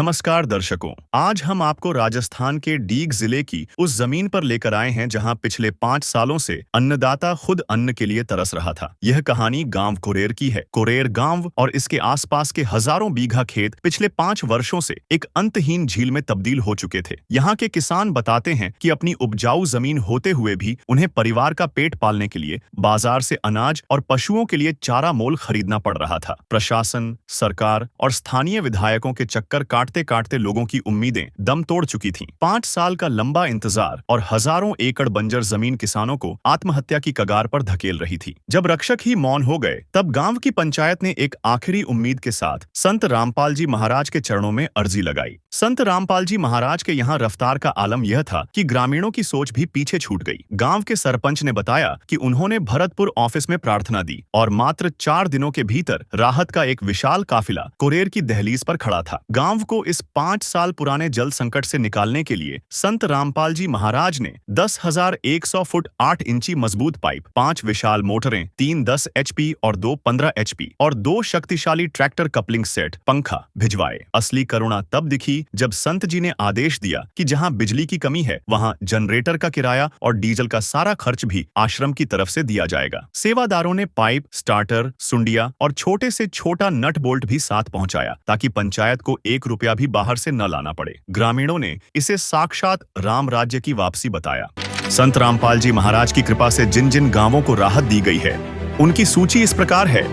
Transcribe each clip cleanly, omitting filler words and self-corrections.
नमस्कार दर्शकों, आज हम आपको राजस्थान के डीग जिले की उस जमीन पर लेकर आए हैं जहां पिछले 5 सालों से अन्नदाता खुद अन्न के लिए तरस रहा था। यह कहानी गांव कोरेर की है। कोरेर गांव और इसके आसपास के हजारों बीघा खेत पिछले 5 वर्षों से एक अंतहीन झील में तब्दील हो चुके थे। यहाँ के किसान बताते हैं कि अपनी उपजाऊ जमीन होते हुए भी उन्हें परिवार का पेट पालने के लिए बाजार से अनाज और पशुओं के लिए चारा मोल खरीदना पड़ रहा था। प्रशासन, सरकार और स्थानीय विधायकों के चक्कर काटते काटते लोगों की उम्मीदें दम तोड़ चुकी थीं। 5 साल का लंबा इंतजार और हजारों एकड़ बंजर जमीन किसानों को आत्महत्या की कगार पर धकेल रही थी। जब रक्षक ही मौन हो गए, तब गांव की पंचायत ने एक आखिरी उम्मीद के साथ संत रामपाल जी महाराज के चरणों में अर्जी लगाई। संत रामपाल जी महाराज के यहाँ रफ्तार का आलम यह था कि ग्रामीणों की सोच भी पीछे छूट गई। गांव के सरपंच ने बताया कि उन्होंने भरतपुर ऑफिस में प्रार्थना दी और मात्र 4 दिनों के भीतर राहत का एक विशाल काफिला कोरेर की दहलीज पर खड़ा था। गांव को इस 5 साल पुराने जल संकट से निकालने के लिए संत रामपाल जी महाराज ने 10,100 फुट 8 इंची मजबूत पाइप, 5 विशाल मोटरें, 3 10 HP और 2 15 HP और 2 शक्तिशाली ट्रैक्टर कपलिंग सेट, पंखा भिजवाए। असली करुणा तब दिखी जब संत जी ने आदेश दिया कि जहां बिजली की कमी है वहां जनरेटर का किराया और डीजल का सारा खर्च भी आश्रम की तरफ से दिया जाएगा। सेवादारों ने पाइप, स्टार्टर, सुंडिया और छोटे से छोटा नट बोल्ट भी साथ पहुंचाया ताकि पंचायत को 1 रुपया भी बाहर से न लाना पड़े। ग्रामीणों ने इसे साक्षात राम राज्य की वापसी बताया। संत रामपाल जी महाराज की कृपा से जिन जिन गांवों को राहत दी गई है, उनकी सूची इस प्रकार है।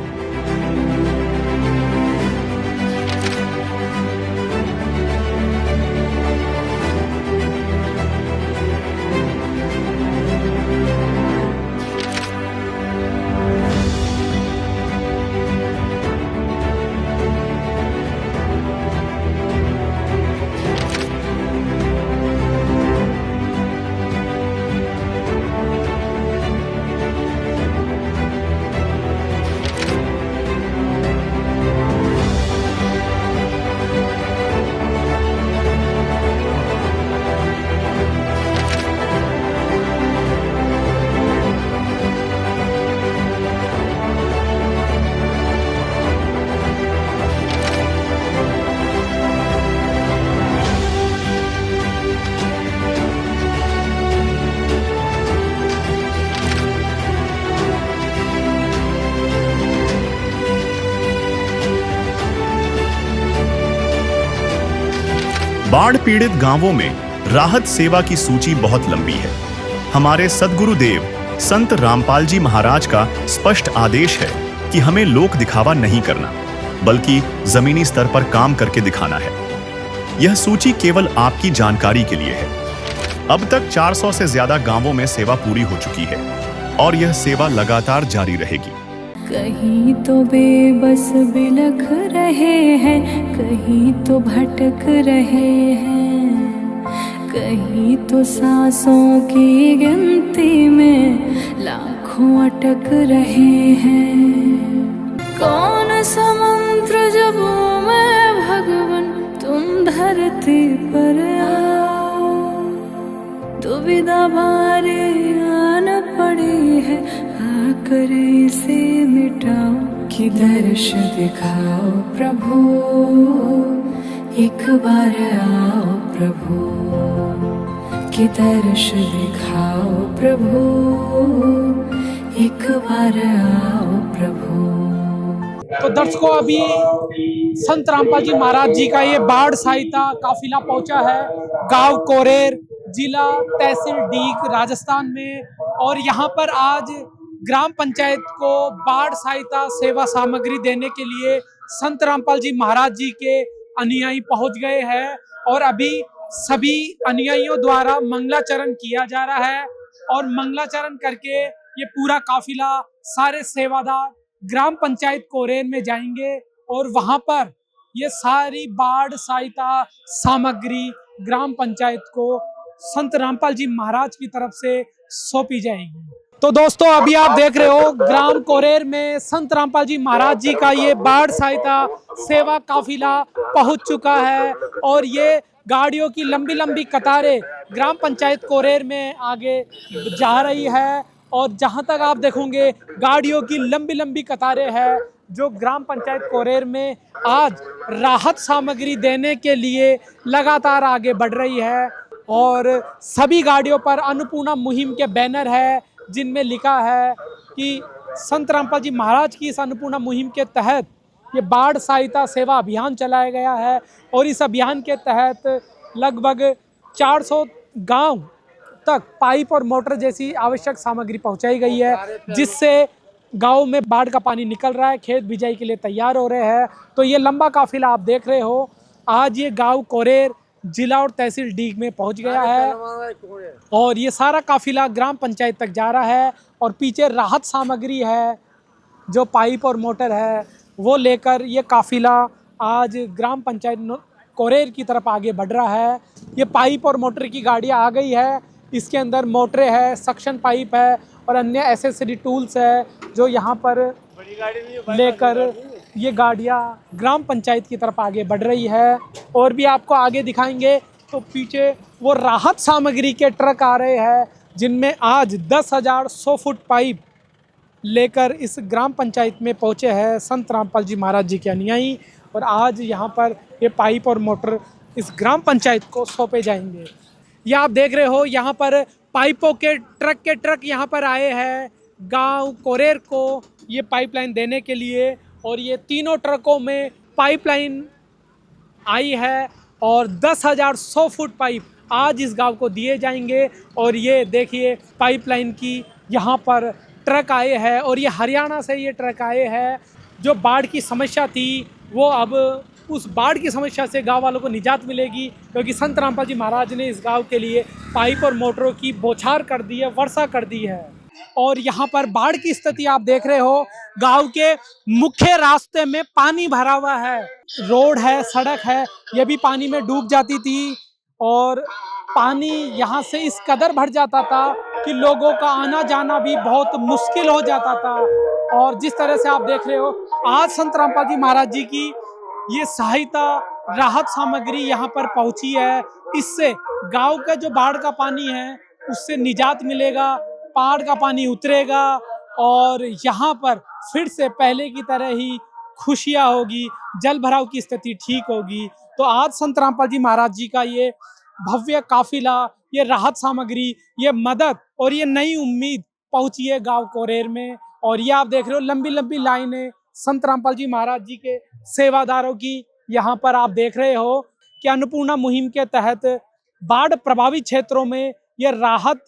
बाढ़ पीड़ित गांवों में राहत सेवा की सूची बहुत लंबी है। हमारे सद्गुरुदेव संत रामपाल जी महाराज का स्पष्ट आदेश है कि हमें लोक दिखावा नहीं करना, बल्कि जमीनी स्तर पर काम करके दिखाना है। यह सूची केवल आपकी जानकारी के लिए है। अब तक 400 से ज्यादा गांवों में सेवा पूरी हो चुकी है और यह सेवा लगातार जारी रहेगी। कहीं तो बेबस बिलख रहे हैं, कहीं तो भटक रहे हैं, कहीं तो सांसों की गिनती में लाखों अटक रहे हैं। कौन सा मंत्र जपूं मैं भगवन, तुम धरती पर आओ। दुविधा भारी आन पड़ी है, आकर इसे मिटाओ। कि दर्श दिखाओ प्रभु, एक बार आओ प्रभु। कि दर्श दिखाओ प्रभु, एक बार आओ प्रभु। तो दर्शकों, अभी संत रामपाल जी महाराज जी का ये बाढ़ सहायता काफिला पहुंचा है गांव कोरेर, जिला तहसील डीग, राजस्थान में। और यहाँ पर आज ग्राम पंचायत को बाढ़ सहायता सेवा सामग्री देने के लिए संत रामपाल जी महाराज जी के अनुयायी पहुंच गए हैं और अभी सभी अनुयायियों द्वारा मंगलाचरण किया जा रहा है। और मंगलाचरण करके ये पूरा काफिला सारे सेवादार ग्राम पंचायत कोरेर में जाएंगे और वहां पर ये सारी बाढ़ सहायता सामग्री ग्राम पंचायत को संत रामपाल जी महाराज की तरफ से सौंपी जाएगी। तो दोस्तों, अभी आप देख रहे हो ग्राम कोरेर में संत रामपाल जी महाराज जी का ये बाढ़ सहायता सेवा काफिला पहुंच चुका है और ये गाड़ियों की लंबी लंबी कतारें ग्राम पंचायत कोरेर में आगे जा रही है। और जहां तक आप देखोगे गाड़ियों की लंबी लंबी कतारें हैं जो ग्राम पंचायत कोरेर में आज राहत सामग्री देने के लिए लगातार आगे बढ़ रही है और सभी गाड़ियों पर अन्नपूर्णा मुहिम के बैनर है जिनमें लिखा है कि संत रामपाल जी महाराज की इस अन्नपूर्णा मुहिम के तहत ये बाढ़ सहायता सेवा अभियान चलाया गया है और इस अभियान के तहत लगभग 400 गांव तक पाइप और मोटर जैसी आवश्यक सामग्री पहुंचाई गई है, जिससे गांव में बाढ़ का पानी निकल रहा है, खेत बिजाई के लिए तैयार हो रहे हैं। तो ये लंबा काफिला आप देख रहे हो, आज ये गांव कोरेर जिला और तहसील डीग में पहुंच गया है और ये सारा काफिला ग्राम पंचायत तक जा रहा है और पीछे राहत सामग्री है जो पाइप और मोटर है वो लेकर ये काफिला आज ग्राम पंचायत कोरेर की तरफ आगे बढ़ रहा है। ये पाइप और मोटर की गाड़ियाँ आ गई है, इसके अंदर मोटरें है, सक्शन पाइप है और अन्य एसेसरी टूल्स है जो यहाँ पर लेकर ये गाड़ियाँ ग्राम पंचायत की तरफ आगे बढ़ रही है। और भी आपको आगे दिखाएंगे तो पीछे वो राहत सामग्री के ट्रक आ रहे हैं जिनमें आज 10,100 फुट पाइप लेकर इस ग्राम पंचायत में पहुँचे हैं संत रामपाल जी महाराज जी के अनुयायी और आज यहाँ पर ये पाइप और मोटर इस ग्राम पंचायत को सौंपे जाएंगे। ये आप देख रहे हो यहाँ पर पाइपों के ट्रक यहाँ पर आए हैं गांव कोरेर को ये पाइपलाइन देने के लिए और ये तीनों ट्रकों में पाइपलाइन आई है और 10,100 फुट पाइप आज इस गांव को दिए जाएंगे। और ये देखिए पाइपलाइन की यहाँ पर ट्रक आए हैं और ये हरियाणा से ये ट्रक आए हैं। जो बाढ़ की समस्या थी वो अब उस बाढ़ की समस्या से गांव वालों को निजात मिलेगी क्योंकि संत रामपाल जी महाराज ने इस गांव के लिए पाइप और मोटरों की बौछार कर दी है, वर्षा कर दी है। और यहाँ पर बाढ़ की स्थिति आप देख रहे हो, गांव के मुख्य रास्ते में पानी भरा हुआ है, रोड है, सड़क है, ये भी पानी में डूब जाती थी और पानी यहाँ से इस कदर भर जाता था कि लोगों का आना जाना भी बहुत मुश्किल हो जाता था। और जिस तरह से आप देख रहे हो आज संत रामपाल जी महाराज जी की ये सहायता राहत सामग्री यहाँ पर पहुंची है, इससे गांव का जो बाढ़ का पानी है उससे निजात मिलेगा, पहाड़ का पानी उतरेगा और यहाँ पर फिर से पहले की तरह ही खुशियाँ होगी, जल भराव की स्थिति ठीक होगी। तो आज संत रामपाल जी महाराज जी का ये भव्य काफिला, ये राहत सामग्री, ये मदद और ये नई उम्मीद पहुंची है गांव कोरेर में। और ये आप देख रहे हो लंबी लंबी लाइनें संत रामपाल जी महाराज जी के सेवादारों की यहाँ पर आप देख रहे हो कि अन्नपूर्णा मुहिम के तहत बाढ़ प्रभावित क्षेत्रों में यह राहत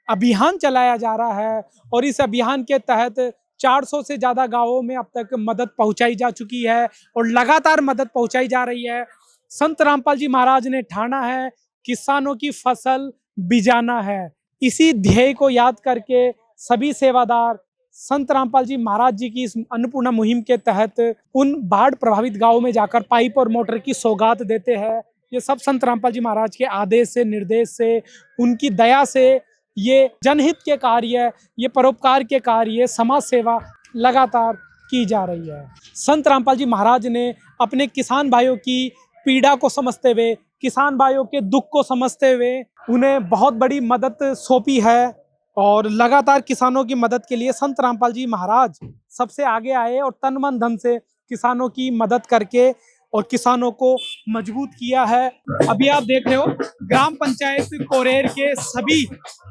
अभियान चलाया जा रहा है और इस अभियान के तहत 400 से ज़्यादा गांवों में अब तक मदद पहुंचाई जा चुकी है और लगातार मदद पहुंचाई जा रही है। संत रामपाल जी महाराज ने ठाना है किसानों की फसल बिजाना है। इसी ध्येय को याद करके सभी सेवादार संत रामपाल जी महाराज जी की इस अन्नपूर्णा मुहिम के तहत उन बाढ़ प्रभावित गांवों में जाकर पाइप और मोटर की सौगात देते हैं। ये सब संत रामपाल जी महाराज के आदेश से, निर्देश से, उनकी दया से ये जनहित के कार्य, ये परोपकार के कार्य, समाज सेवा लगातार की जा रही है। संत रामपाल जी महाराज ने अपने किसान भाइयों की पीड़ा को समझते हुए, किसान भाइयों के दुख को समझते हुए उन्हें बहुत बड़ी मदद सौंपी है और लगातार किसानों की मदद के लिए संत रामपाल जी महाराज सबसे आगे आए और तन मन धन से किसानों की मदद करके और किसानों को मजबूत किया है। अभी आप देख रहे हो ग्राम पंचायत कोरेर के सभी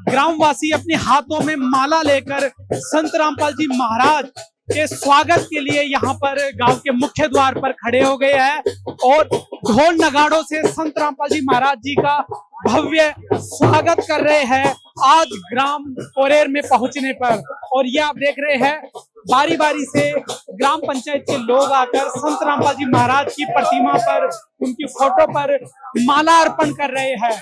ग्रामवासी अपने हाथों में माला लेकर संत रामपाल जी महाराज के स्वागत के लिए यहाँ पर गांव के मुख्य द्वार पर खड़े हो गए हैं और ढोल नगाड़ों से संत रामपाल जी महाराज जी का भव्य स्वागत कर रहे हैं आज ग्राम कोरेर में पहुंचने पर। और ये आप देख रहे हैं बारी बारी से ग्राम पंचायत के लोग आकर संत रामपाल जी महाराज की प्रतिमा पर, उनकी फोटो पर माला अर्पण कर रहे हैं।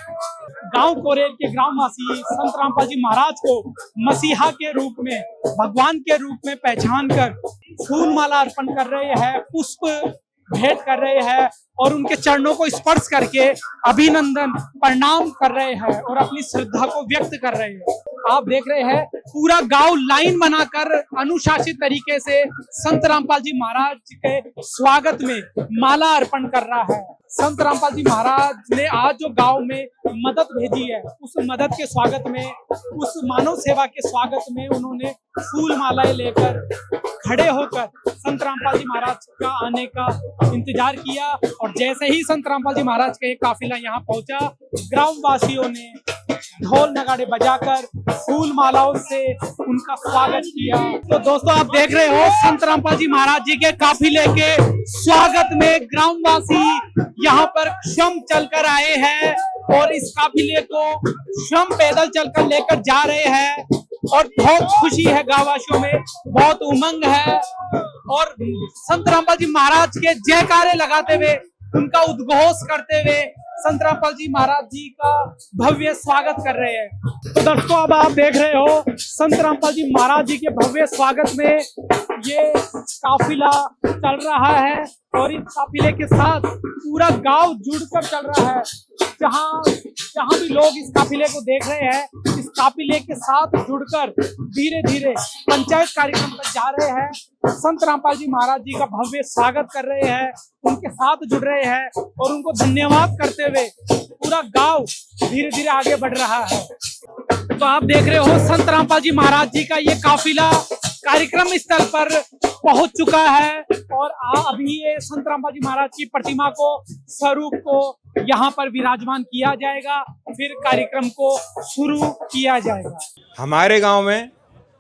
गांव कोरेर के ग्रामवासी संत रामपाल जी महाराज को मसीहा के रूप में, भगवान के रूप में पहचान कर फूल माला अर्पण कर रहे हैं, पुष्प भेंट कर रहे हैं और उनके चरणों को स्पर्श करके अभिनंदन प्रणाम कर रहे हैं और अपनी श्रद्धा को व्यक्त कर रहे हैं। आप देख रहे हैं पूरा गांव लाइन बनाकर अनुशासित तरीके से संत रामपाल जी महाराज के स्वागत में माला अर्पण कर रहा है। संत रामपाल जी महाराज ने आज जो गांव में मदद भेजी है उस मदद के स्वागत में, उस मानव सेवा के स्वागत में उन्होंने फूल मालाएं लेकर खड़े होकर संत रामपाल जी महाराज का आने का इंतजार किया। और जैसे ही संत रामपाल जी महाराज का एक काफिला यहाँ पहुंचा, ग्रामवासियों ने ढोल नगाड़े बजाकर फूल मालाओं से उनका स्वागत किया। तो दोस्तों आप देख रहे हो संत रामपाल जी महाराज जी के काफिले के स्वागत में ग्रामवासी यहाँ पर क्षम चलकर आए हैं और इस काफिले को क्षम पैदल चलकर लेकर जा रहे हैं। और बहुत खुशी है गांववासियों में, बहुत उमंग है और संत रामपाल जी महाराज के जयकारे लगाते हुए, उनका उद्घोष करते हुए संत रामपाल जी महाराज जी का भव्य स्वागत कर रहे हैं। तो दर्शकों अब आप देख रहे हो संत रामपाल जी महाराज जी के भव्य स्वागत में ये काफिला चल रहा है और इस काफिले के साथ पूरा गांव जुड़कर चल रहा है। जहां भी लोग इस काफिले को देख रहे हैं, इस काफिले के साथ जुड़कर धीरे धीरे पंचायत कार्यक्रम पर जा रहे हैं, संत रामपाल जी महाराज जी का भव्य स्वागत कर रहे हैं, उनके साथ जुड़ रहे हैं और उनको धन्यवाद करते हुए पूरा गांव धीरे धीरे आगे बढ़ रहा है। तो आप देख रहे हो संत रामपाल जी महाराज जी का ये काफिला कार्यक्रम स्थल पर पहुंच चुका है और अभी ये संत रामपाल जी महाराज की प्रतिमा को, स्वरूप को यहाँ पर विराजमान किया जाएगा, फिर कार्यक्रम को शुरू किया जाएगा। हमारे गांव में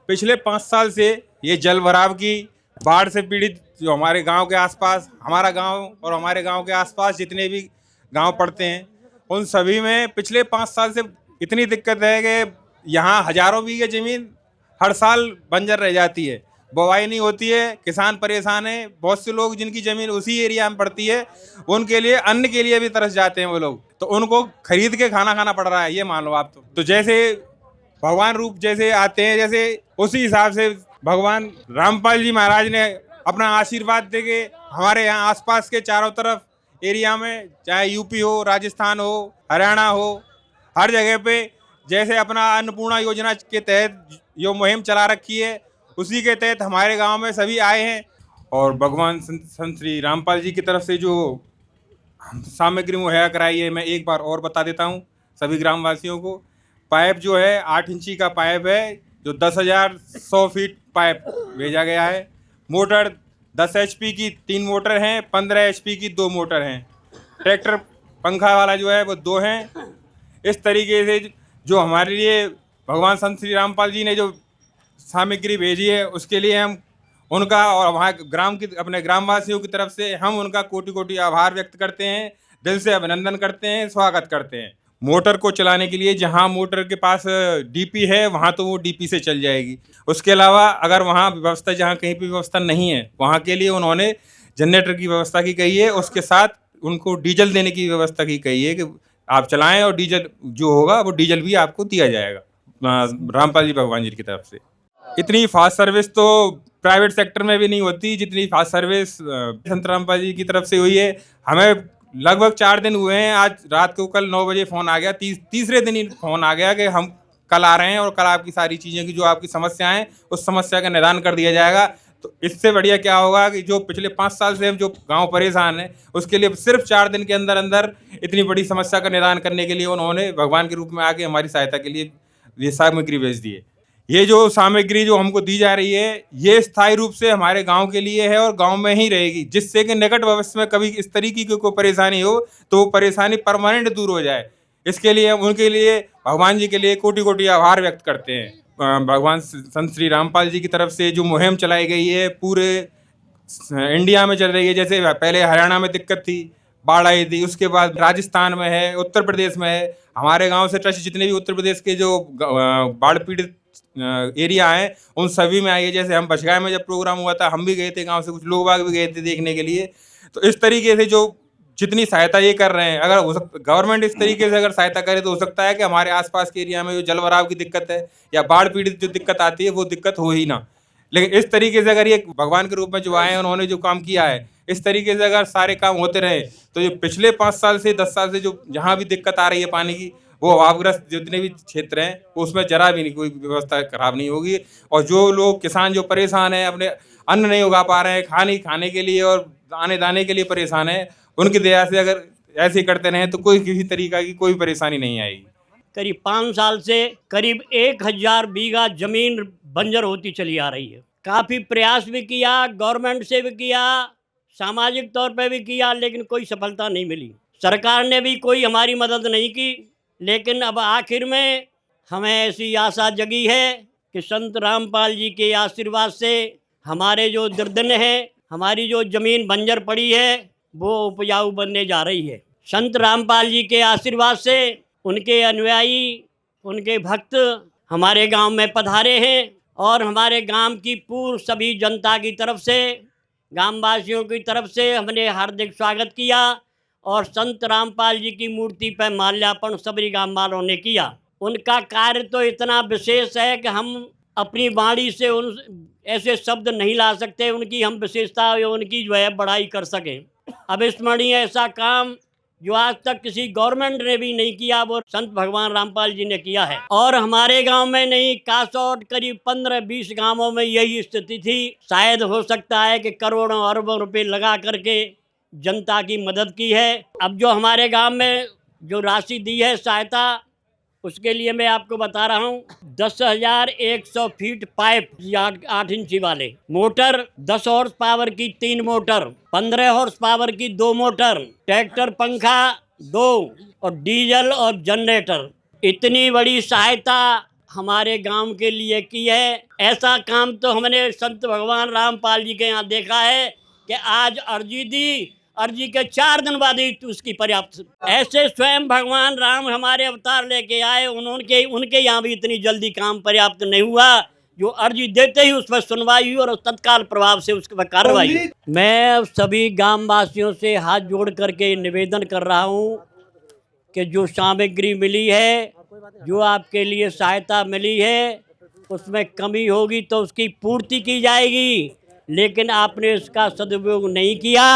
पिछले 5 साल से ये जल भराव की बाढ़ से पीड़ित जो हमारे गांव के आसपास, हमारा गांव और हमारे गांव के आसपास जितने भी गांव पड़ते हैं, उन सभी में पिछले 5 साल से इतनी दिक्कत है कि यहाँ हजारों बीघे ज़मीन हर साल बंजर रह जाती है, बुवाई नहीं होती है, किसान परेशान है। बहुत से लोग जिनकी ज़मीन उसी एरिया में पड़ती है, उनके लिए अन्न के लिए भी तरस जाते हैं वो लोग, तो उनको खरीद के खाना पड़ रहा है, ये मान लो आप। तो जैसे भगवान रूप जैसे आते हैं, जैसे उसी हिसाब से भगवान रामपाल जी महाराज ने अपना आशीर्वाद दे के हमारे यहाँ आसपास के चारों तरफ एरिया में, चाहे यूपी हो, राजस्थान हो, हरियाणा हो, हर जगह पे जैसे अपना अन्नपूर्णा योजना के तहत जो मुहिम चला रखी है, उसी के तहत हमारे गांव में सभी आए हैं। और भगवान संत श्री रामपाल जी की तरफ से जो सामग्री मुहैया कराई है, मैं एक बार और बता देता हूं सभी ग्रामवासियों को। पाइप जो है 8 इंची का पाइप है, जो 10,100 फीट पाइप भेजा गया है। मोटर 10 HP की 3 मोटर हैं, 15 HP की 2 मोटर हैं। ट्रैक्टर पंखा वाला जो है वो 2 हैं। इस तरीके से जो हमारे लिए भगवान संत श्री रामपाल जी ने जो सामग्री भेजी है, उसके लिए हम उनका और वहाँ ग्राम की अपने ग्रामवासियों की तरफ से हम उनका कोटि कोटि आभार व्यक्त करते हैं, दिल से अभिनंदन करते हैं, स्वागत करते हैं। मोटर को चलाने के लिए जहाँ मोटर के पास डीपी है, वहाँ तो वो डीपी से चल जाएगी। उसके अलावा अगर वहाँ व्यवस्था, जहाँ कहीं पर व्यवस्था नहीं है, वहाँ के लिए उन्होंने जनरेटर की व्यवस्था की कही है। उसके साथ उनको डीजल देने की व्यवस्था की कही है कि आप चलाएं और डीजल जो होगा वो डीजल भी आपको दिया जाएगा रामपाल जी भगवान जी की तरफ से। इतनी फास्ट सर्विस तो प्राइवेट सेक्टर में भी नहीं होती जितनी फास्ट सर्विस संत रामपाल जी की तरफ से हुई है। हमें लगभग 4 दिन हुए हैं। आज रात को कल 9 बजे फ़ोन आ गया, तीसरे दिन ही फ़ोन आ गया कि हम कल आ रहे हैं और कल आपकी सारी चीज़ें की जो आपकी समस्या हैं उस समस्या का निदान कर दिया जाएगा। तो इससे बढ़िया क्या होगा कि जो पिछले 5 साल से हम जो गांव परेशान है, उसके लिए सिर्फ 4 दिन के अंदर अंदर इतनी बड़ी समस्या का निदान करने के लिए उन्होंने भगवान के रूप में आके हमारी सहायता के लिए ये सामग्री भेज दी है। ये जो सामग्री जो हमको दी जा रही है, ये स्थायी रूप से हमारे गांव के लिए है और गांव में ही रहेगी, जिससे कि निकट भविष्य में कभी इस तरीके की कोई परेशानी हो तो वो परेशानी परमानेंट दूर हो जाए। इसके लिए हम उनके लिए, भगवान जी के लिए कोटि कोटि आभार व्यक्त करते हैं। भगवान संत श्री रामपाल जी की तरफ से जो मुहिम चलाई गई है, पूरे इंडिया में चल रही है। जैसे पहले हरियाणा में दिक्कत थी, बाढ़ आई थी, उसके बाद राजस्थान में है, उत्तर प्रदेश में है। हमारे गांव से ट्रस्ट जितने भी उत्तर प्रदेश के जो बाढ़ पीड़ित एरिया हैं, उन सभी में आई है। जैसे हम बछगाय में जब प्रोग्राम हुआ था, हम भी गए थे, गांव से कुछ लोग बाग भी गए थे देखने के लिए। तो इस तरीके से जो जितनी सहायता ये कर रहे हैं, अगर हो सकता गवर्नमेंट इस तरीके से अगर सहायता करे तो हो सकता है कि हमारे आसपास के एरिया में जो जल भराव की दिक्कत है या बाढ़ पीड़ित जो दिक्कत आती है वो दिक्कत हो ही ना। लेकिन इस तरीके से अगर ये भगवान के रूप में जो आए हैं, उन्होंने जो काम किया है, इस तरीके से अगर सारे काम होते रहे तो ये पिछले 5 साल से 10 साल से जो जहाँ भी दिक्कत आ रही है पानी की, वो अभावग्रस्त जितने भी क्षेत्र हैं उसमें जरा भी नहीं कोई व्यवस्था खराब नहीं होगी। और जो लोग किसान जो परेशान हैं, अपने अन्न नहीं उगा पा रहे हैं, खाने के लिए और आने दाने के लिए परेशान है, उनकी दया से अगर ऐसे करते रहें तो कोई किसी तरीका की कोई परेशानी नहीं आएगी। करीब 5 साल से करीब 1000 बीघा जमीन बंजर होती चली आ रही है। काफ़ी प्रयास भी किया, गवर्नमेंट से भी किया, सामाजिक तौर पे भी किया, लेकिन कोई सफलता नहीं मिली। सरकार ने भी कोई हमारी मदद नहीं की। लेकिन अब आखिर में हमें ऐसी आशा जगी है कि संत रामपाल जी के आशीर्वाद से हमारे जो दुर्दिन है, हमारी जो ज़मीन बंजर पड़ी है, वो उपजाऊ बनने जा रही है। संत रामपाल जी के आशीर्वाद से उनके अनुयायी, उनके भक्त हमारे गांव में पधारे हैं और हमारे गांव की पूर्व सभी जनता की तरफ से, ग्रामवासियों की तरफ से हमने हार्दिक स्वागत किया और संत रामपाल जी की मूर्ति पर माल्यार्पण सभी गांव वालों ने किया। उनका कार्य तो इतना विशेष है कि हम अपनी वाणी से उन ऐसे शब्द नहीं ला सकते, उनकी हम विशेषता, उनकी जो है बड़ाई कर सकें। अविस्मरणीय ऐसा काम जो आज तक किसी गवर्नमेंट ने भी नहीं किया, वो संत भगवान रामपाल जी ने किया है। और हमारे गांव में नहीं, कासौट करीब 15-20 गांवों में यही स्थिति थी। शायद हो सकता है कि करोड़ों अरबों रुपए लगा करके जनता की मदद की है। अब जो हमारे गांव में जो राशि दी है सहायता, उसके लिए मैं आपको बता रहा हूँ, 10,100 फीट पाइप 8 इंची वाले, मोटर 10 हॉर्स पावर की 3 मोटर, 15 हॉर्स पावर की 2 मोटर, ट्रैक्टर पंखा 2 और डीजल और जनरेटर। इतनी बड़ी सहायता हमारे गांव के लिए की है। ऐसा काम तो हमने संत भगवान रामपाल जी के यहाँ देखा है कि आज अर्जी दी, अर्जी के 4 दिन बाद ही उसकी पर्याप्त। ऐसे स्वयं भगवान राम हमारे अवतार लेके आए, उनके यहाँ भी इतनी जल्दी काम पर्याप्त नहीं हुआ। जो अर्जी देते ही उस पर सुनवाई हुई और तत्काल प्रभाव से उस पर कार्रवाई। मैं सभी गांव वासियों से हाथ जोड़ करके निवेदन कर रहा हूँ कि जो सामग्री मिली है, जो आपके लिए सहायता मिली है, उसमें कमी होगी तो उसकी पूर्ति की जाएगी। लेकिन आपने इसका सदुपयोग नहीं किया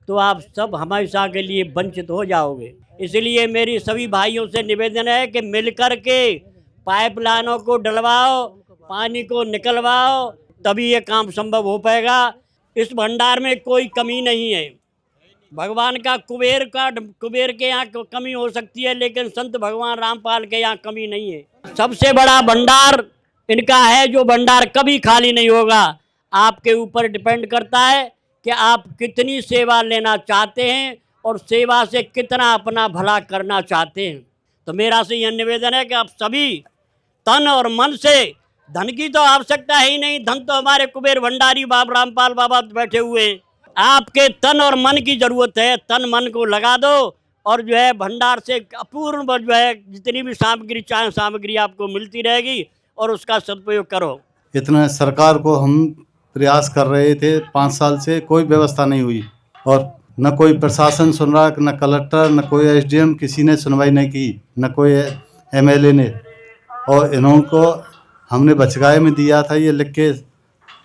तो आप सब हमेशा के लिए वंचित हो जाओगे। इसलिए मेरी सभी भाइयों से निवेदन है कि मिलकर के पाइपलाइनों को डलवाओ, पानी को निकलवाओ, तभी ये काम संभव हो पाएगा। इस भंडार में कोई कमी नहीं है। भगवान का कुबेर के यहाँ कमी हो सकती है, लेकिन संत भगवान रामपाल के यहाँ कमी नहीं है। सबसे बड़ा भंडार इनका है, जो भंडार कभी खाली नहीं होगा। आपके ऊपर डिपेंड करता है कि आप कितनी सेवा लेना चाहते हैं और सेवा से कितना अपना भला करना चाहते हैं। तो मेरा से यह निवेदन है कि आप सभी तन और मन से, धन की तो आवश्यकता है ही नहीं, धन तो हमारे कुबेर भंडारी बाबा रामपाल बाबा बैठे हुए हैं। आपके तन और मन की ज़रूरत है। तन मन को लगा दो और जो है भंडार से अपूर्ण जो है जितनी भी सामग्री चाहे सामग्री आपको मिलती रहेगी और उसका सदुपयोग करो। इतना सरकार को हम प्रयास कर रहे थे, 5 साल से कोई व्यवस्था नहीं हुई और न कोई प्रशासन सुन रहा, न कलेक्टर, न कोई एसडीएम, किसी ने सुनवाई नहीं की, न कोई एमएलए ने। और इनको हमने बचगाए में दिया था ये लिख के,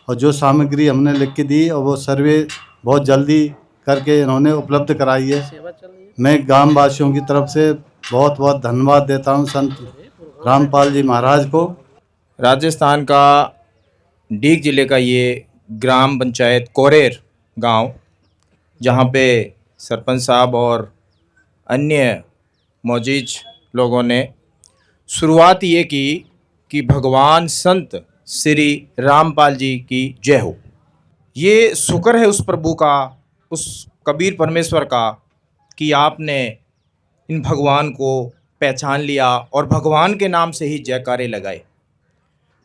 और जो सामग्री हमने लिख के दी और वो सर्वे बहुत जल्दी करके इन्होंने उपलब्ध कराई है। मैं ग्राम वासियों की तरफ से बहुत बहुत धन्यवाद देता हूँ संत रामपाल जी महाराज को। राजस्थान का डीग जिले का ये ग्राम पंचायत कोरेर गांव, जहां पे सरपंच साहब और अन्य मौजूद लोगों ने शुरुआत ये की कि भगवान संत श्री रामपाल जी की जय हो। ये शुक्र है उस प्रभु का, उस कबीर परमेश्वर का, कि आपने इन भगवान को पहचान लिया और भगवान के नाम से ही जयकारे लगाए।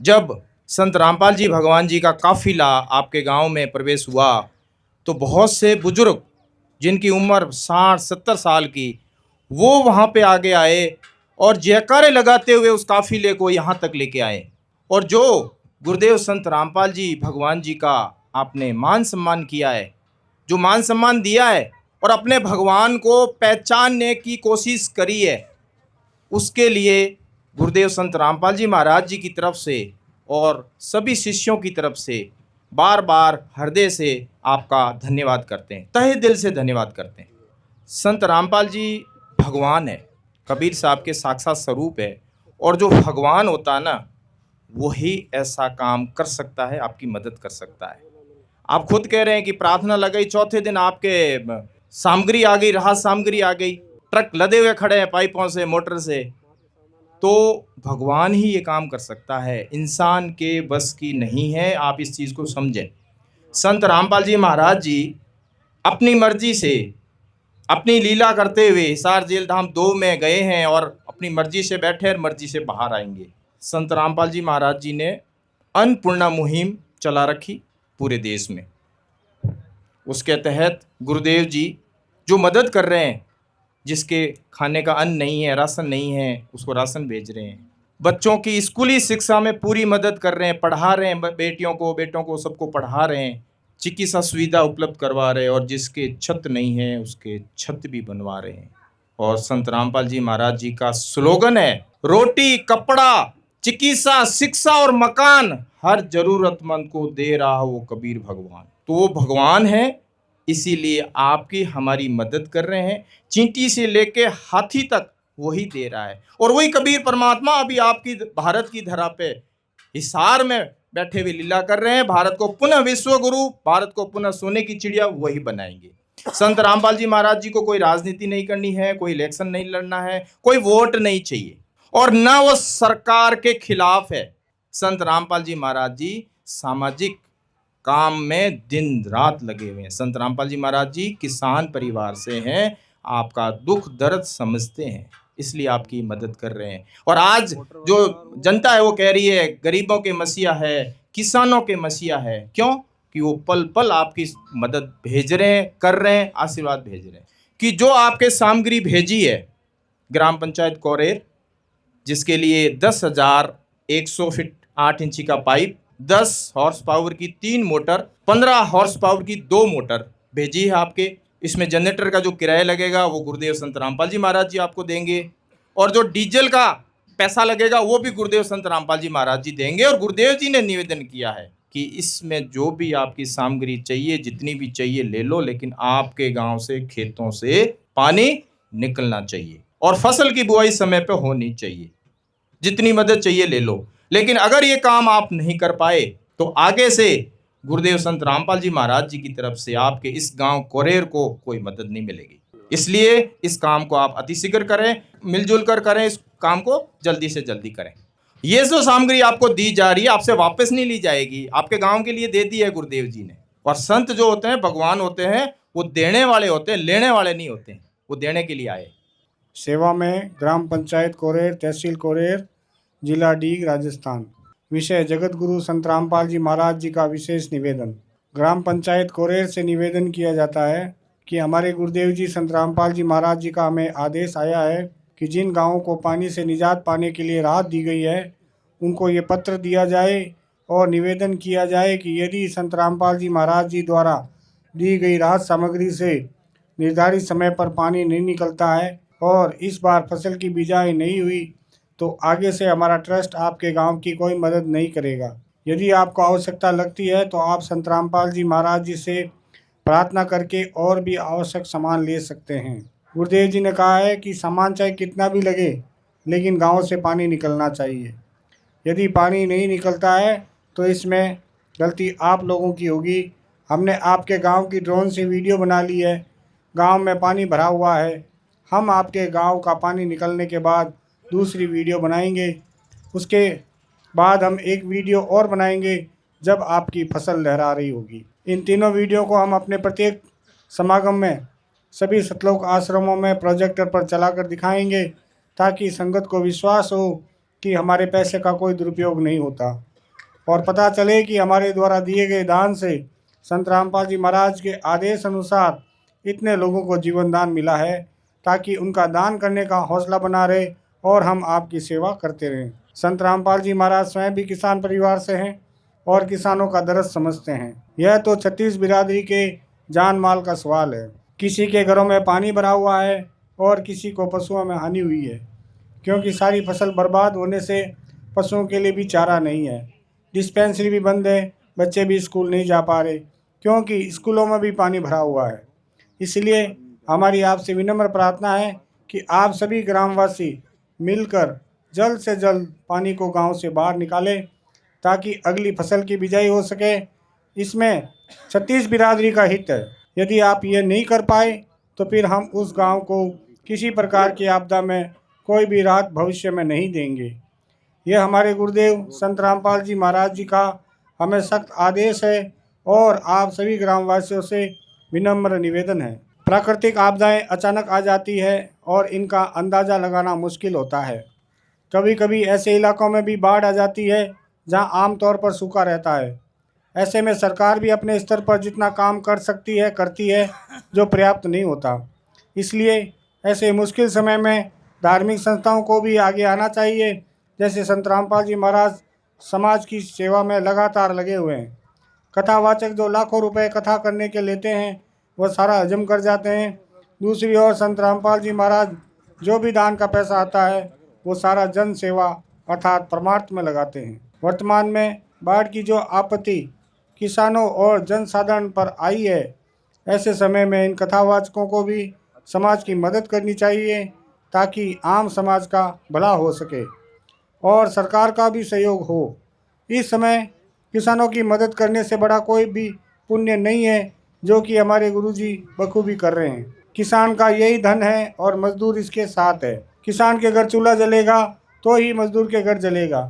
जब संत रामपाल जी भगवान जी का काफिला आपके गांव में प्रवेश हुआ तो बहुत से बुजुर्ग जिनकी उम्र 60-70 साल की, वो वहां पे आगे आए और जयकारे लगाते हुए उस काफिले को यहाँ तक लेके आए। और जो गुरुदेव संत रामपाल जी भगवान जी का आपने मान सम्मान किया है, जो मान सम्मान दिया है और अपने भगवान को पहचानने की कोशिश करी है, उसके लिए गुरुदेव संत रामपाल जी महाराज जी की तरफ से और सभी शिष्यों की तरफ से बार बार हृदय से आपका धन्यवाद करते हैं, तहे दिल से धन्यवाद करते हैं। संत रामपाल जी भगवान है, कबीर साहब के साक्षात स्वरूप है, और जो भगवान होता है ना, वही ऐसा काम कर सकता है, आपकी मदद कर सकता है। आप खुद कह रहे हैं कि प्रार्थना लगाई, चौथे दिन आपके सामग्री आ गई, राहत सामग्री आ गई, ट्रक लदे हुए खड़े हैं पाइपों से, मोटर से। तो भगवान ही ये काम कर सकता है, इंसान के बस की नहीं है। आप इस चीज़ को समझें। संत रामपाल जी महाराज जी अपनी मर्जी से, अपनी लीला करते हुए हिसार जेल धाम 2 में गए हैं और अपनी मर्जी से बैठे और मर्जी से बाहर आएंगे। संत रामपाल जी महाराज जी ने अन्नपूर्णा मुहिम चला रखी पूरे देश में। उसके तहत गुरुदेव जी जो मदद कर रहे हैं, जिसके खाने का अन्न नहीं है, राशन नहीं है, उसको राशन भेज रहे हैं। बच्चों की स्कूली शिक्षा में पूरी मदद कर रहे हैं, पढ़ा रहे हैं, बेटियों को बेटों को सबको पढ़ा रहे हैं, चिकित्सा सुविधा उपलब्ध करवा रहे हैं, और जिसके छत नहीं है उसके छत भी बनवा रहे हैं। और संत रामपाल जी महाराज जी का स्लोगन है, रोटी कपड़ा चिकित्सा शिक्षा और मकान हर जरूरतमंद को दे रहा वो कबीर भगवान। तो वो भगवान है, इसीलिए आपकी हमारी मदद कर रहे हैं। चींटी से लेके हाथी तक वही दे रहा है, और वही कबीर परमात्मा अभी आपकी भारत की धरा पे हिसार में बैठे हुए लीला कर रहे हैं। भारत को पुनः विश्व गुरु, भारत को पुनः सोने की चिड़िया वही बनाएंगे। संत रामपाल जी महाराज जी को कोई राजनीति नहीं करनी है, कोई इलेक्शन नहीं लड़ना है, कोई वोट नहीं चाहिए, और न वो सरकार के खिलाफ है। संत रामपाल जी महाराज जी सामाजिक काम में दिन रात लगे हुए हैं। संत रामपाल जी महाराज जी किसान परिवार से हैं, आपका दुख दर्द समझते हैं, इसलिए आपकी मदद कर रहे हैं। और आज जो जनता है वो कह रही है गरीबों के मसीहा है, किसानों के मसीहा है। क्यों? कि वो पल पल आपकी मदद भेज रहे हैं, कर रहे हैं, आशीर्वाद भेज रहे हैं। कि जो आपके सामग्री भेजी है ग्राम पंचायत कोरेर, जिसके लिए 10,100 फीट 8 इंची का पाइप, 10 हॉर्स पावर की 3 मोटर, 15 हॉर्स पावर की 2 मोटर भेजी है आपके। इसमें जनरेटर का जो किराया लगेगा वो गुरुदेव संत रामपाल जी महाराज जी आपको देंगे, और जो डीजल का पैसा लगेगा वो भी गुरुदेव संत रामपाल जी महाराज जी देंगे। और गुरुदेव जी ने निवेदन किया है कि इसमें जो भी आपकी सामग्री चाहिए, जितनी भी चाहिए ले लो, लेकिन आपके गांव से, खेतों से पानी निकलना चाहिए और फसल की बुआई समय पे होनी चाहिए। जितनी मदद चाहिए ले लो, लेकिन अगर ये काम आप नहीं कर पाए तो आगे से गुरुदेव संत रामपाल जी महाराज जी की तरफ से आपके इस गांव कोरेर को कोई मदद नहीं मिलेगी। इसलिए इस काम को आप अतिशीघ्र करें, मिलजुल कर करें, इस काम को जल्दी से जल्दी करें। ये जो सामग्री आपको दी जा रही है आपसे वापस नहीं ली जाएगी, आपके गांव के लिए दे दी है गुरुदेव जी ने। और संत जो होते हैं भगवान होते हैं, वो देने वाले होते हैं, लेने वाले नहीं होते हैं, वो देने के लिए आए। सेवा में ग्राम पंचायत कोरेर, तहसील कोरेर, जिला डीग, राजस्थान। विषय जगत गुरु संत रामपाल जी महाराज जी का विशेष निवेदन। ग्राम पंचायत कोरेर से निवेदन किया जाता है कि हमारे गुरुदेव जी संत रामपाल जी महाराज जी का हमें आदेश आया है कि जिन गांवों को पानी से निजात पाने के लिए राहत दी गई है उनको ये पत्र दिया जाए और निवेदन किया जाए कि यदि संत रामपाल जी महाराज जी द्वारा दी गई राहत सामग्री से निर्धारित समय पर पानी नहीं निकलता है और इस बार फसल की बिजाई नहीं हुई तो आगे से हमारा ट्रस्ट आपके गांव की कोई मदद नहीं करेगा। यदि आपको आवश्यकता लगती है तो आप संत रामपाल जी महाराज जी से प्रार्थना करके और भी आवश्यक सामान ले सकते हैं। गुरुदेव जी ने कहा है कि सामान चाहे कितना भी लगे लेकिन गांव से पानी निकलना चाहिए। यदि पानी नहीं निकलता है तो इसमें गलती आप लोगों की होगी। हमने आपके गांव की ड्रोन से वीडियो बना ली है, गांव में पानी भरा हुआ है। हम आपके गांव का पानी निकलने के बाद दूसरी वीडियो बनाएंगे, उसके बाद हम एक वीडियो और बनाएंगे जब आपकी फसल लहरा रही होगी। इन तीनों वीडियो को हम अपने प्रत्येक समागम में सभी सतलोक आश्रमों में प्रोजेक्टर पर चलाकर दिखाएंगे ताकि संगत को विश्वास हो कि हमारे पैसे का कोई दुरुपयोग नहीं होता और पता चले कि हमारे द्वारा दिए गए दान से संत रामपाल जी महाराज के आदेश अनुसार इतने लोगों को जीवन दान मिला है, ताकि उनका दान करने का हौसला बना रहे और हम आपकी सेवा करते रहें। संत रामपाल जी महाराज स्वयं भी किसान परिवार से हैं और किसानों का दर्द समझते हैं। यह तो 36 बिरादरी के जान माल का सवाल है। किसी के घरों में पानी भरा हुआ है और किसी को पशुओं में हानि हुई है, क्योंकि सारी फसल बर्बाद होने से पशुओं के लिए भी चारा नहीं है। डिस्पेंसरी भी बंद है, बच्चे भी स्कूल नहीं जा पा रहे क्योंकि स्कूलों में भी पानी भरा हुआ है। इसलिए हमारी आपसे विनम्र प्रार्थना है कि आप सभी ग्रामवासी मिलकर जल्द से जल्द पानी को गांव से बाहर निकालें ताकि अगली फसल की बिजाई हो सके। इसमें 36 बिरादरी का हित है। यदि आप ये नहीं कर पाए तो फिर हम उस गांव को किसी प्रकार की आपदा में कोई भी राहत भविष्य में नहीं देंगे। यह हमारे गुरुदेव संत रामपाल जी महाराज जी का हमें सख्त आदेश है और आप सभी ग्रामवासियों से विनम्र निवेदन है। प्राकृतिक आपदाएं अचानक आ जाती है और इनका अंदाज़ा लगाना मुश्किल होता है। कभी कभी ऐसे इलाकों में भी बाढ़ आ जाती है जहां आमतौर पर सूखा रहता है। ऐसे में सरकार भी अपने स्तर पर जितना काम कर सकती है करती है, जो पर्याप्त नहीं होता। इसलिए ऐसे मुश्किल समय में धार्मिक संस्थाओं को भी आगे आना चाहिए। जैसे संत रामपाल जी महाराज समाज की सेवा में लगातार लगे हुए हैं। कथावाचक जो लाखों रुपए कथा करने के लेते हैं वह सारा हजम कर जाते हैं। दूसरी ओर संत रामपाल जी महाराज जो भी दान का पैसा आता है वो सारा जन सेवा अर्थात परमार्थ में लगाते हैं। वर्तमान में बाढ़ की जो आपत्ति किसानों और जनसाधारण पर आई है, ऐसे समय में इन कथावाचकों को भी समाज की मदद करनी चाहिए ताकि आम समाज का भला हो सके और सरकार का भी सहयोग हो। इस समय किसानों की मदद करने से बड़ा कोई भी पुण्य नहीं है, जो कि हमारे गुरुजी बखूबी कर रहे हैं। किसान का यही धन है और मजदूर इसके साथ है। किसान के घर चूल्हा जलेगा तो ही मजदूर के घर जलेगा।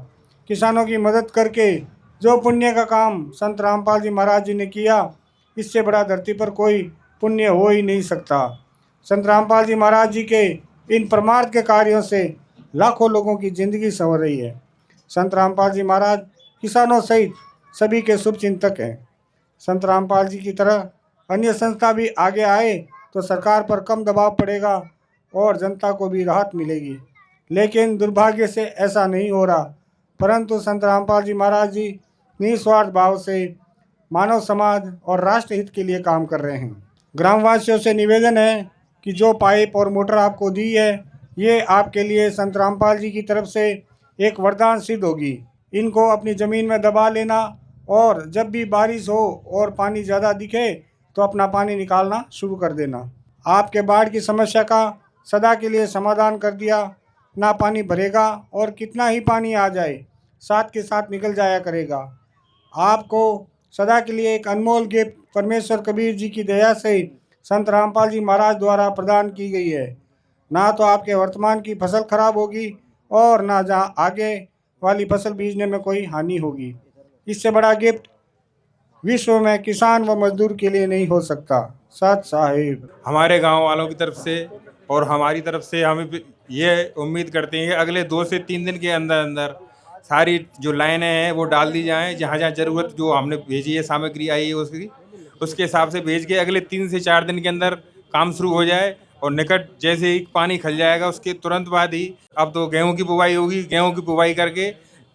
किसानों की मदद करके जो पुण्य का काम संत रामपाल जी महाराज जी ने किया, इससे बड़ा धरती पर कोई पुण्य हो ही नहीं सकता। संत रामपाल जी महाराज जी के इन परमार्थ के कार्यों से लाखों लोगों की ज़िंदगी संवर रही है। संत रामपाल जी महाराज किसानों सहित सभी के शुभ चिंतक हैं। संत रामपाल जी की तरह अन्य संस्था भी आगे आए तो सरकार पर कम दबाव पड़ेगा और जनता को भी राहत मिलेगी। लेकिन दुर्भाग्य से ऐसा नहीं हो रहा, परंतु संत रामपाल जी महाराज जी निस्वार्थ भाव से मानव समाज और राष्ट्र हित के लिए काम कर रहे हैं। ग्रामवासियों से निवेदन है कि जो पाइप और मोटर आपको दी है, ये आपके लिए संत रामपाल जी की तरफ से एक वरदान सिद्ध होगी। इनको अपनी ज़मीन में दबा लेना और जब भी बारिश हो और पानी ज़्यादा दिखे तो अपना पानी निकालना शुरू कर देना। आपके बाढ़ की समस्या का सदा के लिए समाधान कर दिया। ना पानी भरेगा और कितना ही पानी आ जाए साथ के साथ निकल जाया करेगा। आपको सदा के लिए एक अनमोल गिफ्ट परमेश्वर कबीर जी की दया से संत रामपाल जी महाराज द्वारा प्रदान की गई है। ना तो आपके वर्तमान की फसल खराब होगी और ना जहाँ आगे वाली फसल बीजने में कोई हानि होगी। इससे बड़ा गिफ्ट विश्व में किसान व मजदूर के लिए नहीं हो सकता। सत साहिब। हमारे गांव वालों की तरफ से और हमारी तरफ से हमें ये उम्मीद करते हैं कि अगले 2 से 3 दिन के अंदर अंदर सारी जो लाइनें हैं वो डाल दी जाएं। जहाँ जहाँ ज़रूरत जो हमने भेजी है सामग्री आई है उसके हिसाब से भेज के अगले 3 से 4 दिन के अंदर काम शुरू हो जाए। और निकट जैसे ही पानी खल जाएगा उसके तुरंत बाद ही अब तो गेहूं की बुवाई होगी। गेहूं की बुवाई करके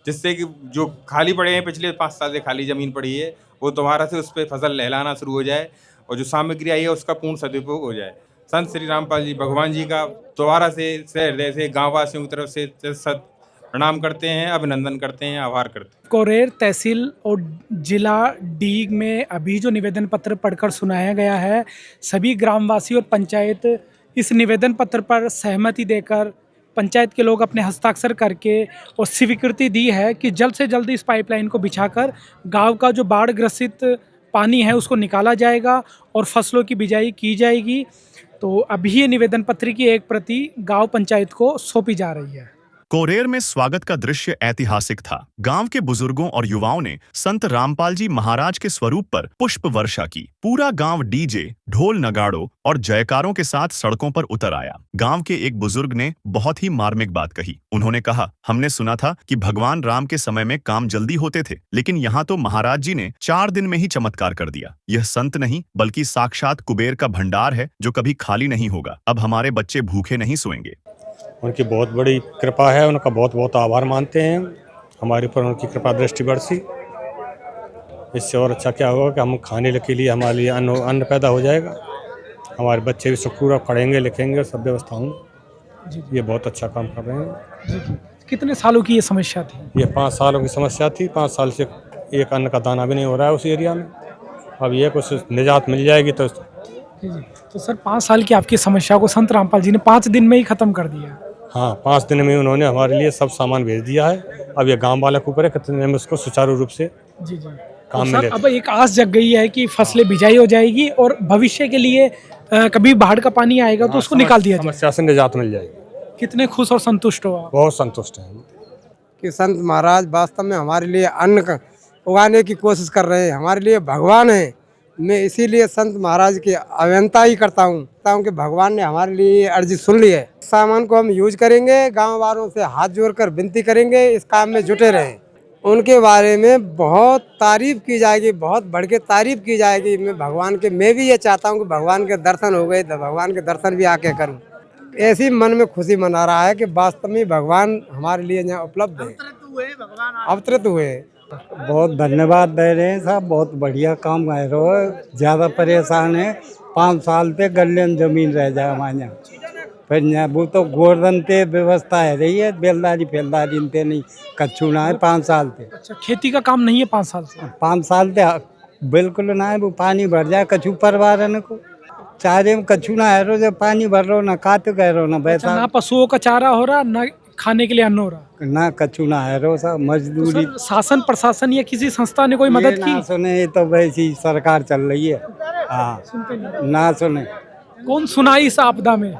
जिससे कि जो खाली पड़े हैं, पिछले 5 साल से खाली ज़मीन पड़ी है, वो दोबारा से उस पर फसल लहलाना शुरू हो जाए और जो सामग्री आई है उसका पूर्ण सदुपयोग हो जाए। संत श्री रामपाल जी भगवान जी का दोबारा से हृदय से गाँव वासियों की तरफ से सत प्रणाम करते हैं, अभिनंदन करते हैं, आभार करते हैं। कोरेर तहसील और जिला डीग में अभी जो निवेदन पत्र पढ़कर सुनाया गया है, सभी ग्रामवासी और पंचायत इस निवेदन पत्र पर सहमति देकर पंचायत के लोग अपने हस्ताक्षर करके और स्वीकृति दी है कि जल्द से जल्द इस पाइपलाइन को बिछाकर गांव का जो बाढ़ ग्रसित पानी है उसको निकाला जाएगा और फसलों की बिजाई की जाएगी। तो अभी ये निवेदन पत्र की एक प्रति गांव पंचायत को सौंपी जा रही है। कोरेर में स्वागत का दृश्य ऐतिहासिक था। गांव के बुजुर्गों और युवाओं ने संत रामपाल जी महाराज के स्वरूप पर पुष्प वर्षा की। पूरा गांव डीजे, ढोल नगाड़ों और जयकारों के साथ सड़कों पर उतर आया। गांव के एक बुजुर्ग ने बहुत ही मार्मिक बात कही। उन्होंने कहा, हमने सुना था कि भगवान राम के समय में काम जल्दी होते थे, लेकिन यहाँ तो महाराज जी ने 4 दिन में ही चमत्कार कर दिया। यह संत नहीं बल्कि साक्षात कुबेर का भंडार है जो कभी खाली नहीं होगा। अब हमारे बच्चे भूखे नहीं सोएंगे। उनकी बहुत बड़ी कृपा है, उनका बहुत बहुत आभार मानते हैं। हमारे ऊपर उनकी कृपा दृष्टि बरसी। इससे और अच्छा क्या होगा कि हम खाने के लिए हमारे लिए अन्न पैदा हो जाएगा। हमारे बच्चे भी सुखपूर्व पढ़ेंगे लिखेंगे, सब व्यवस्था होंगी। ये बहुत अच्छा काम कर रहे हैं। कितने सालों की ये समस्या थी? ये 5 सालों की समस्या थी। 5 साल से एक अन्न का दाना भी नहीं हो रहा है उस एरिया में। अब ये कुछ निजात मिल जाएगी तो तो सर 5 साल की आपकी समस्या को संत रामपाल जी ने 5 दिन में ही खत्म कर दिया। हाँ, 5 दिन में उन्होंने हमारे लिए सब सामान भेज दिया है। अब ये गांव वाले के ऊपर है कितने में उसको सुचारू रूप से काम तो मिले। अब एक आस जग गई है कि फसलें बिजाई हो जाएगी और भविष्य के लिए कभी बाढ़ का पानी आएगा तो उसको निकाल दिया जाएगा। समस्या से निजात मिल जाएगी। कितने खुश और संतुष्ट हो आप? बहुत संतुष्ट हैं। कि संत महाराज वास्तव में हमारे लिए अन्न उगाने की कोशिश कर रहे हैं, हमारे लिए भगवान है। मैं इसीलिए संत महाराज की अभियंता ही करता हूँ कि भगवान ने हमारे लिए अर्जी सुन ली है। सामान को हम यूज करेंगे, गांव वालों से हाथ जोड़कर विनती करेंगे इस काम में जुटे रहें। उनके बारे में बहुत तारीफ की जाएगी, बहुत बढ़ के तारीफ की जाएगी। मैं भी ये चाहता हूँ कि भगवान के दर्शन हो गए तो भगवान के दर्शन भी आके करूँ। ऐसी मन में खुशी मना रहा है कि वास्तव में भगवान हमारे लिए यहाँ उपलब्ध है, अवतरित हुए। बहुत धन्यवाद दे रहे हैं साहब, बहुत बढ़िया काम कर रहे हो। ज़्यादा परेशान है, 5 साल पे गले में जमीन रह जाए हमारे यहाँ। फिर यहाँ वो तो गोवर्धन पे व्यवस्था है रही है, बेलदारी फेलदारी इनते नहीं, कच्छू ना है 5 साल पे। अच्छा, खेती का काम नहीं है 5 साल से? 5 साल पे बिल्कुल ना है, वो पानी भर जाए कच्छू परवार को चारे में कच्छू ना है रो, जब पानी भर रहा हो ना खाते कह रहे हो ना बैठा। ना पशुओं का चारा हो रहा, ना खाने के लिए अन्न हो रहा, ना कच्छू ना है रो साहब। मजदूरी तो शासन प्रशासन या किसी संस्था ने कोई मदद की? ना सुने, ये तो वैसी सरकार चल रही है। हाँ, ना सुने। कौन सुनाई इस आपदा में?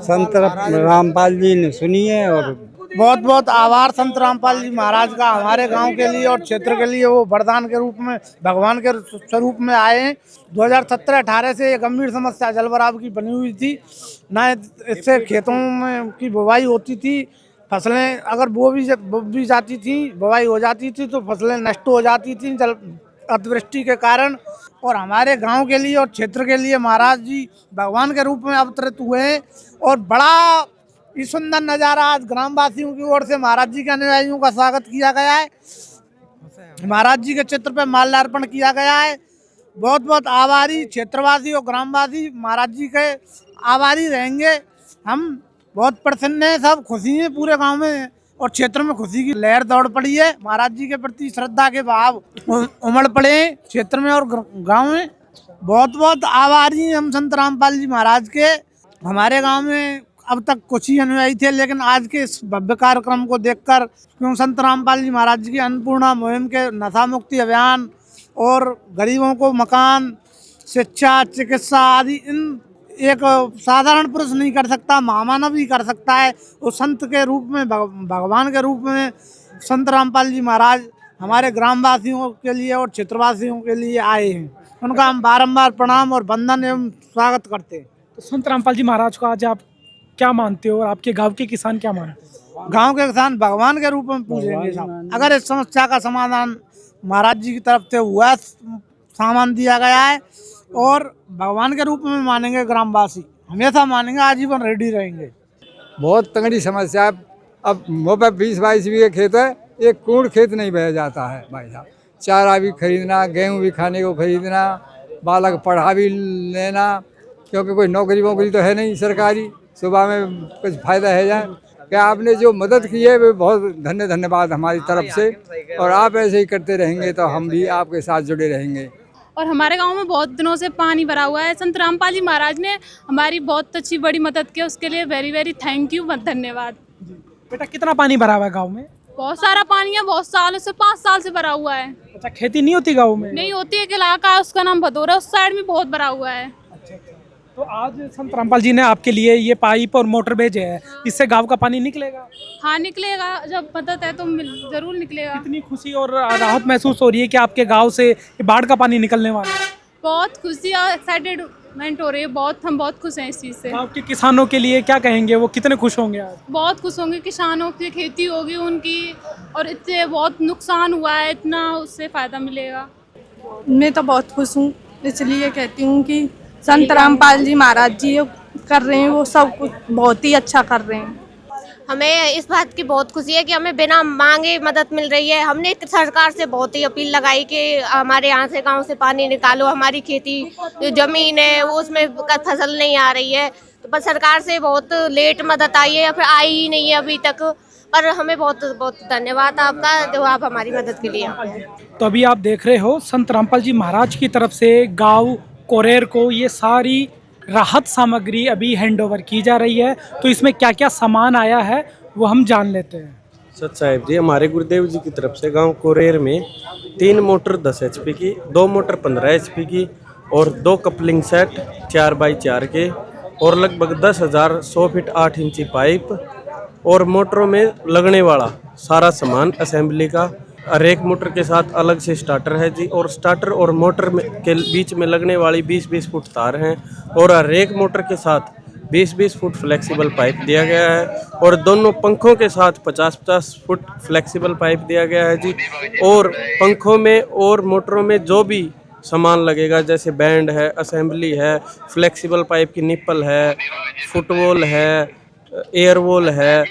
संत रामपाल जी ने सुनी है। और बहुत बहुत आभार संत रामपाल जी महाराज का, हमारे गांव के लिए और क्षेत्र के लिए वो वरदान के रूप में, भगवान के स्वरूप में आए हैं। 2017-18 से ये गंभीर समस्या जलभराव की बनी हुई थी, ना इससे खेतों में की बुवाई होती थी, फसलें अगर बो भी जाती थी, बुवाई हो जाती थी तो फसलें नष्ट हो जाती थी जल अतिवृष्टि के कारण। और हमारे गांव के लिए और क्षेत्र के लिए महाराज जी भगवान के रूप में अवतरित हुए हैं। और बड़ा ये सुंदर नज़ारा आज ग्रामवासियों की ओर से महाराज जी के अनुयायियों का स्वागत किया गया है, महाराज जी के चित्र पर माल्यार्पण किया गया है। बहुत बहुत आभारी क्षेत्रवासी और ग्रामवासी महाराज जी के आभारी रहेंगे। हम बहुत प्रसन्न हैं, सब खुशी हैं, पूरे गांव में और क्षेत्र में खुशी की लहर दौड़ पड़ी है। महाराज जी के प्रति श्रद्धा के भाव उमड़ पड़े हैं क्षेत्र में और गांव में। बहुत बहुत आभारी हैं हम संत रामपाल जी महाराज के। हमारे गांव में अब तक कुछ ही अनुयायी थे, लेकिन आज के इस भव्य कार्यक्रम को देखकर, क्यों संत रामपाल जी महाराज जी की अन्नपूर्णा मुहिम के नशा मुक्ति अभियान और गरीबों को मकान, शिक्षा, चिकित्सा आदि इन एक साधारण पुरुष नहीं कर सकता, महामानव ही कर सकता है। वो संत के रूप में, भगवान के रूप में संत रामपाल जी महाराज हमारे ग्रामवासियों के लिए और क्षेत्रवासियों के लिए आए हैं। उनका हम बारंबार प्रणाम और वंदन एवं स्वागत करते हैं। तो संत रामपाल जी महाराज को आज आप क्या मानते हो और आपके गांव के किसान क्या मानते हैं? गांव के किसान भगवान के रूप में पूजेंगे साहब। अगर इस समस्या का समाधान महाराज जी की तरफ से हुआ, सामान दिया गया है और भगवान के रूप में मानेंगे, ग्रामवासी हमेशा मानेंगे, आजीवन रेडी रहेंगे। बहुत तगड़ी समस्या है। अब वो पे 20-22 बीघे खेत है, एक कूड़ खेत नहीं बह जाता है भाई साहब। चारा भी खरीदना, गेहूं भी खाने को खरीदना, बालक पढ़ा भी लेना, क्योंकि कोई नौकरी वोकरी तो है नहीं सरकारी, सुबह में कुछ फ़ायदा है जाए। क्या आपने जो मदद की है वो बहुत धन्यवाद हमारी तरफ से, और आप ऐसे ही करते रहेंगे तो हम भी आपके साथ जुड़े रहेंगे। और हमारे गांव में बहुत दिनों से पानी भरा हुआ है। संत रामपाल जी महाराज ने हमारी बहुत अच्छी बड़ी मदद की, उसके लिए वेरी वेरी थैंक यू, धन्यवाद। बेटा, कितना पानी भरा हुआ है गाँव में? बहुत सारा पानी है, बहुत सालों से, 5 साल से भरा हुआ है। अच्छा, खेती नहीं होती गाँव में? नहीं होती, एक इलाका है उसका नाम भदौरा, उस साइड में बहुत भरा हुआ है। तो आज संत रामपाल जी ने आपके लिए ये पाइप और मोटर भेजे हैं, इससे गांव का पानी निकलेगा? हाँ निकलेगा, जब मदद है तो जरूर निकलेगा। कितनी खुशी और राहत महसूस हो रही है कि आपके गांव से ये बाढ़ का पानी निकलने वाला है? बहुत खुशी और एक्साइटेडमेंट हो रही है, हम बहुत खुश हैं इस चीज़ से। गाँव के किसानों के लिए क्या कहेंगे, वो कितने खुश होंगे आज? बहुत खुश होंगे, किसानों की खेती होगी उनकी, और इससे बहुत नुकसान हुआ है, इतना उससे फ़ायदा मिलेगा। मैं तो बहुत खुश हूँ, इसलिए कहती हूँ कि संत रामपाल जी महाराज जी कर रहे हैं वो सब कुछ बहुत ही अच्छा कर रहे हैं। हमें इस बात की बहुत खुशी है कि हमें बिना मांगे मदद मिल रही है। हमने सरकार से बहुत ही अपील लगाई कि हमारे यहाँ से, गांव से पानी निकालो, हमारी खेती जो ज़मीन है वो उसमें फसल नहीं आ रही है। तो बस सरकार से बहुत लेट मदद आई है या फिर आई ही नहीं है अभी तक, पर हमें बहुत बहुत धन्यवाद आपका जो आप हमारी मदद के लिए आए हैं। तो अभी आप देख रहे हो संत रामपाल जी महाराज की तरफ से गाँव कोरेर को ये सारी राहत सामग्री अभी हैंडओवर की जा रही है। तो इसमें क्या क्या सामान आया है वो हम जान लेते हैं। सत साहिब जी, हमारे गुरुदेव जी की तरफ से गांव कोरेर में 3 मोटर 10 HP की, 2 मोटर 15 HP की और 2 कपलिंग सेट 4x4 के और लगभग 10,100 फीट 8 इंची पाइप और मोटरों में लगने वाला सारा सामान असेंबली का, हर एक मोटर के साथ अलग से स्टार्टर है जी, और स्टार्टर और मोटर के बीच में लगने वाली 20-20 फुट तार हैं, और हर एक मोटर के साथ 20-20 फुट फ्लेक्सिबल पाइप दिया गया है, और दोनों पंखों के साथ 50-50 फुट फ्लेक्सिबल पाइप दिया गया है जी। और पंखों में और मोटरों में जो भी सामान लगेगा, जैसे बैंड है, असेंबली है, फ्लेक्सिबल पाइप की निप्पल है, फुटवॉल है, एयर वॉल है,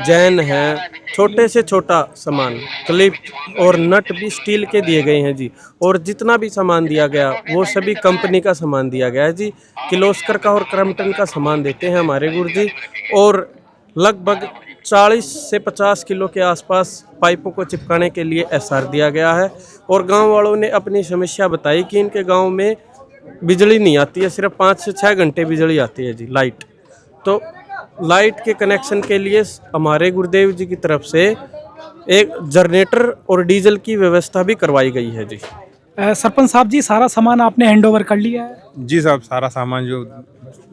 जैन है, छोटे से छोटा सामान, क्लिप और नट भी स्टील के दिए गए हैं जी। और जितना भी सामान दिया गया वो सभी कंपनी का सामान दिया गया है जी। किर्लोस्कर का और क्रम्पटन का सामान देते हैं हमारे गुरुजी। और लगभग 40 से 50 किलो के आसपास पाइपों को चिपकाने के लिए SR दिया गया है। और गांव वालों ने अपनी समस्या बताई कि इनके गांव में बिजली नहीं आती है, सिर्फ 5 से 6 घंटे बिजली आती है जी, लाइट। तो लाइट के कनेक्शन के लिए हमारे गुरुदेव जी की तरफ से एक जनरेटर और डीजल की व्यवस्था भी करवाई गई है जी। सरपंच साहब जी, सारा सामान आपने हैंडओवर कर लिया है? जी साहब, सारा सामान जो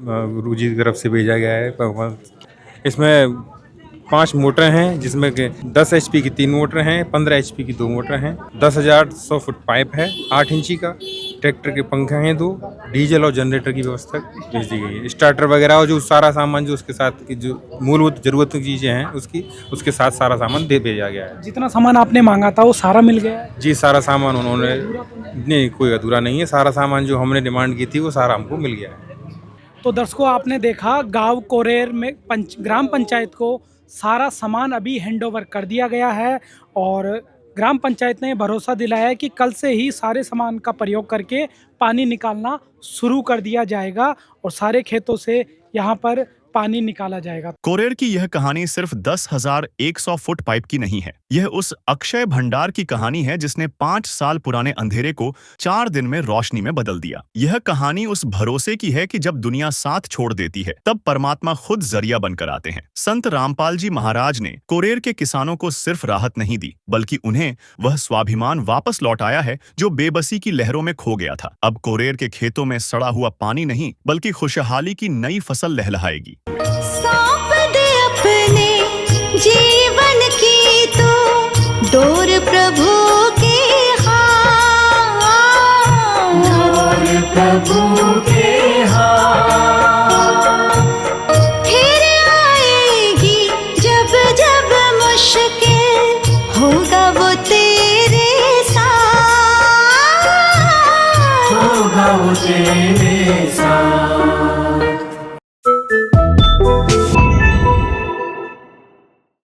गुरु जी की तरफ से भेजा गया है, इसमें 5 मोटर हैं, जिसमें कि 10 HP की 3 मोटर हैं, 15 HP की 2 मोटर हैं, 10,100 फुट पाइप है 8 इंची का, ट्रैक्टर के पंखे हैं 2, डीजल और जनरेटर की व्यवस्था भेज दी गई है। स्टार्टर वगैरह और जो सारा सामान जो उसके साथ की जो मूलभूत जरूरत की चीज़ें हैं उसके साथ सारा सामान दे भेजा गया है। जितना सामान आपने मांगा था वो सारा मिल गया है? जी, सारा सामान उन्होंने, नहीं कोई अधूरा नहीं है, सारा सामान जो हमने डिमांड की थी वो सारा हमको मिल गया है। तो दर्शकों, आपने देखा गाँव कोरेर में ग्राम पंचायत को सारा सामान अभी हैंडओवर कर दिया गया है, और ग्राम पंचायत ने भरोसा दिलाया है कि कल से ही सारे सामान का प्रयोग करके पानी निकालना शुरू कर दिया जाएगा और सारे खेतों से यहाँ पर पानी निकाला जाएगा। कोरेर की यह कहानी सिर्फ 10,100 फुट पाइप की नहीं है। यह उस अक्षय भंडार की कहानी है जिसने 5 साल पुराने अंधेरे को 4 दिन में रोशनी में बदल दिया। यह कहानी उस भरोसे की है कि जब दुनिया साथ छोड़ देती है तब परमात्मा खुद जरिया बनकर आते हैं। संत रामपाल जी महाराज ने कोरेर के किसानों को सिर्फ राहत नहीं दी, बल्कि उन्हें वह स्वाभिमान वापस लौटाया है जो बेबसी की लहरों में खो गया था। अब कोरेर के खेतों में सड़ा हुआ पानी नहीं, बल्कि खुशहाली की नई फसल लहलहाएगी। सौंप दे अपने जीवन की तो डोर प्रभु के हाथ, डोर प्रभु के हाथ। फिर आएगी जब जब मुश्किल, होगा वो तेरे साथ, होगा वो तेरे साथ।